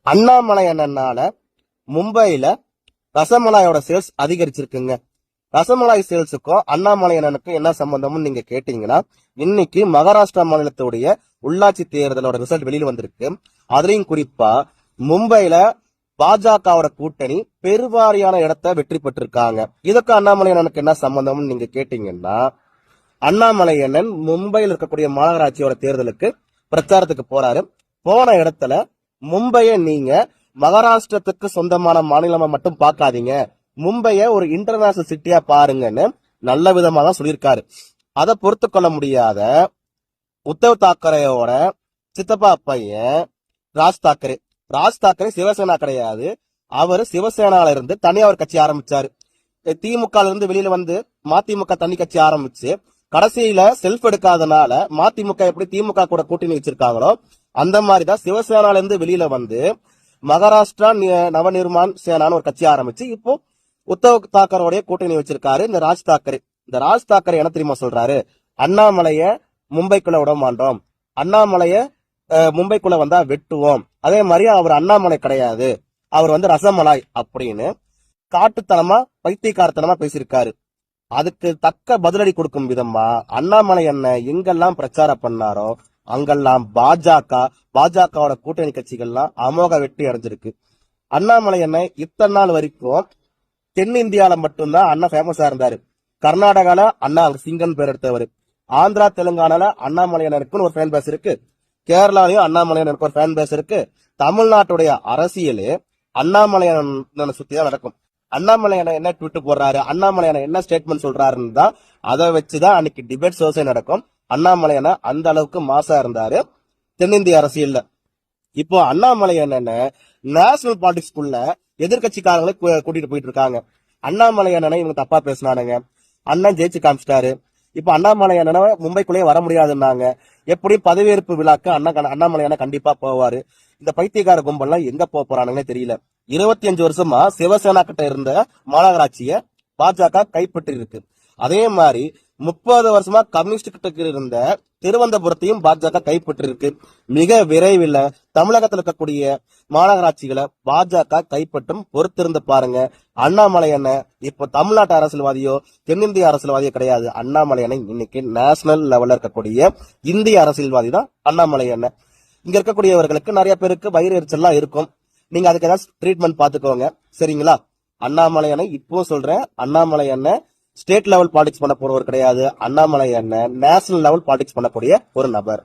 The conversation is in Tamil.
அண்ணாமலை அண்ணனால மும்பையில ரசமலாயோட சேல்ஸ் அதிகரிச்சிருக்குங்க. ரசமலாய் சேல்ஸுக்கும் அண்ணாமலை அண்ணனுக்கும் என்ன சம்பந்தம்னு நீங்க கேட்டீங்கன்னா, இன்னைக்கு மகாராஷ்டிரா மாநிலத்துடைய உள்ளாட்சி தேர்தலோட ரிசல்ட் வெளியில வந்திருக்கு. அதுலயும் குறிப்பா மும்பையில பாஜகவோட கூட்டணி பெருவாரியான இடத்தை வெற்றி பெற்றிருக்காங்க. இதுக்கு அண்ணாமலை அண்ணனுக்கு என்ன சம்பந்தம்னு நீங்க கேட்டீங்கன்னா, அண்ணாமலை அண்ணன் மும்பையில் இருக்கக்கூடிய மாநகராட்சியோட தேர்தலுக்கு பிரச்சாரத்துக்கு போறாரு. போன இடத்துல மும்பையை நீங்க மகாராஷ்டிரத்துக்கு சொந்தமான மாநிலமா மட்டும் பார்க்காதீங்க, மும்பைய ஒரு இன்டர்நேஷனல் சிட்டியா பாருங்கன்னு நல்ல விதமா தான் சொல்லியிருக்காரு. அதை பொறுத்து கொள்ள முடியாத உத்தவ் தாக்கரேயோட சித்தப்பா பையன் ராஜ் தாக்கரே சிவசேனா கிடையாது. அவர் சிவசேனால இருந்து தனியா ஒரு கட்சி ஆரம்பிச்சாரு. திமுக இருந்து வெளியில வந்து மதிமுக தனி கட்சி ஆரம்பிச்சு கடைசியில செல்ஃப் எடுக்காதனால மதிமுக எப்படி திமுக கூட கூட்டணி வச்சிருக்காங்களோ அந்த மாதிரிதான் சிவசேனால இருந்து வெளியில வந்து மகாராஷ்டிரா நவநிர்மான் சேனான்னு ஒரு கட்சி ஆரம்பிச்சு இப்போ உத்தவ் தாக்கரோடைய கூட்டணி வச்சிருக்காரு இந்த ராஜ் தாக்கரே. என்ன தெரியுமா சொல்றாரு? அண்ணாமலைய மும்பைக்குள்ள விட மாட்டோம், அண்ணாமலைய மும்பைக்குள்ள வந்தா வெட்டுவோம், அதே மாதிரி அவர் அண்ணாமலை கிடையாது, அவர் வந்து ரசமலாய் அப்படின்னு காட்டுத்தனமா பைத்தியக்காரத்தனமா பேசியிருக்காரு. அதுக்கு தக்க பதிலடி கொடுக்கும் விதமா அண்ணாமலை என்ன எங்கெல்லாம் பிரச்சாரம் பண்ணாரோ அங்கெல்லாம் பாஜகவோட கூட்டணி கட்சிகள்லாம் அமோக வெற்றி அடைஞ்சிருக்கு. அண்ணாமலை என்ன இத்தனை நாள் வரைக்கும் தென்னிந்தியால மட்டும்தான் அண்ணா ஃபேமஸா இருந்தாரு. கர்நாடகால அண்ணா சிங்கன் பேர் எடுத்தவர், ஆந்திரா தெலுங்கானால அண்ணாமலையனருக்குன்னு ஒரு ஃபேன் பேஸ் இருக்கு, கேரளாலையும் அண்ணாமலையனருக்கு ஒரு ஃபேன் பேஸ் இருக்கு. தமிழ்நாட்டுடைய அரசியலே அண்ணாமலையனை சுத்தி தான் நடக்கும். அண்ணாமலையனை என்ன ட்விட் போடுறாரு, அண்ணாமலையனை என்ன ஸ்டேட்மெண்ட் சொல்றாருன்னு தான் அதை வச்சுதான் அன்னைக்கு டிபேட் ஷோஸே நடக்கும். அண்ணாமலையனை அந்த அளவுக்கு மாசா இருந்தாரு தென்னிந்திய அரசியல்ல. இப்போ அண்ணாமலையன் நேஷனல் பாலிடிக்ஸ்குள்ள எதிர்கட்சிக்காரங்களை கூட்டிட்டு போயிட்டு இருக்காங்க. அண்ணாமலையனை இவங்க தப்பா பேசினானுங்க, அண்ணன் ஜெயிச்சு காமிச்சிட்டாரு. இப்ப அண்ணாமலையனை மும்பைக்குள்ளேயே வர முடியாதுன்னாங்க. எப்படி பதவியேற்பு விழாக்கு அண்ணாமலையான கண்டிப்பா போவாரு. இந்த பைத்தியக்கார கும்பல்லாம் எங்க போறானுங்கன்னே தெரியல. 25 வருஷமா சிவசேனா கிட்ட இருந்த மாநகராட்சிய பாஜக கைப்பற்றி இருக்கு. அதே மாதிரி 30 வருஷமா கம்யூனிஸ்ட் கிட்ட இருந்த திருவனந்தபுரத்தையும் பாஜக கைப்பற்றி இருக்கு. மிக விரைவில் தமிழகத்தில் இருக்கக்கூடிய மாநகராட்சிகளை பாஜக கைப்பற்றும். பொறுத்திருந்து பாருங்க. அண்ணாமலை அண்ணன் இப்போ தமிழ்நாட்டு அரசியல்வாதியோ தென்னிந்திய அரசியல்வாதியோ கிடையாது. அண்ணாமலை அண்ணன் இன்னைக்கு நேஷனல் லெவல்ல இருக்கக்கூடிய இந்திய அரசியல்வாதி தான் அண்ணாமலை அண்ணன். இங்க இருக்கக்கூடியவர்களுக்கு நிறைய பேருக்கு வயிறு எரிச்சல்லாம் இருக்கும். நீங்க அதுக்கு ஏதாவது ட்ரீட்மெண்ட் பாத்துக்கோங்க, சரிங்களா? அண்ணாமலை அண்ணன் இப்போ சொல்றேன், அண்ணாமலை அண்ணன் ஸ்டேட் லெவல் பாலிடிக்ஸ் பண்ண போறவர் கிடையாது. அண்ணாமலை அண்ணன் நேஷனல் லெவல் பாலிடிக்ஸ் பண்ணக்கூடிய ஒரு நபர்.